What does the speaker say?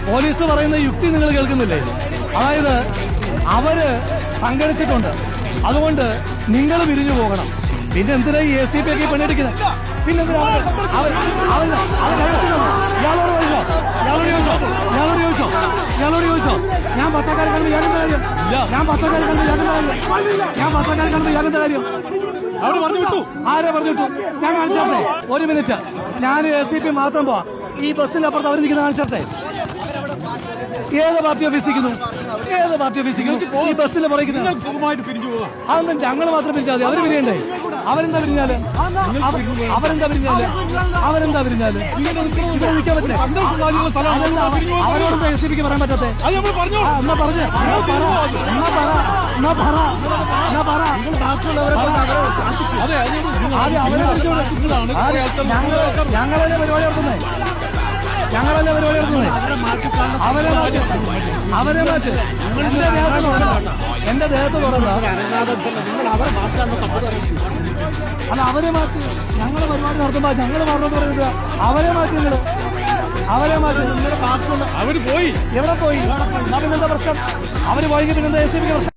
Police പറയുന്ന യുക്തി നിങ്ങൾ കേൾക്കുന്നില്ലേ? അതായത് അവര് സംഘടിച്ചിട്ടുണ്ട്, അതുകൊണ്ട് നിങ്ങൾ പിരിഞ്ഞു പോകണം. പിന്നെ എന്തിനാ ഈ ACP ഒക്കെ പണിയെടുക്കുന്നത്? പിന്നെ ഇയാളോട് ചോദിച്ചോ ഞാൻ പത്തക്കാരെ കണ്ട് ഇയാളെന്താ കാര്യം? ഇയാളെന്താ കാര്യം? അവിടെ പറഞ്ഞു വിട്ടു. ആരെ പറഞ്ഞു വിട്ടു? ഞാൻ കാണിച്ചോട്ടെ, ഒരു മിനിറ്റ്. ഞാൻ ACP മാത്രം പോവാ. ഈ ബസ്സിനപ്പുറത്ത് അവർ നിൽക്കുന്ന കാണിച്ചോട്ടെ. ഏത് പാർട്ടി ഓഫീസിക്കുന്നു? ഈ ബസ്സിൽ പറയുന്നത് സുഖമായിട്ട് പിരിഞ്ഞു പോകാം. അതൊന്നും ഞങ്ങൾ മാത്രം പിരിഞ്ഞാൽ മതി. അവര് പിരിയണ്ടേ? അവരെന്താ പിരിഞ്ഞാല്? ഇവിടെ നിൽക്കാൻ പറ്റില്ല. അവരോട് ACP പറയാൻ പറ്റാത്തെ? എന്നാ പറഞ്ഞേ, ഞങ്ങളല്ലേ പരിപാടി നടത്തുന്നേ? അവരെ മാറ്റ്. എന്റെ ദേഹത്ത് തുറന്ന അല്ല, അവരെ മാറ്റി. ഞങ്ങള് പരിപാടി നടത്തുമ്പോ ഞങ്ങള് പറഞ്ഞത് പറയുന്നത് അവരെ മാറ്റി. അവര് പോയി. എവിടെ പോയി? പിന്നെന്താ പ്രശ്നം? അവര് പോയെങ്കിൽ പിന്നെന്താ ACP പ്രശ്നം?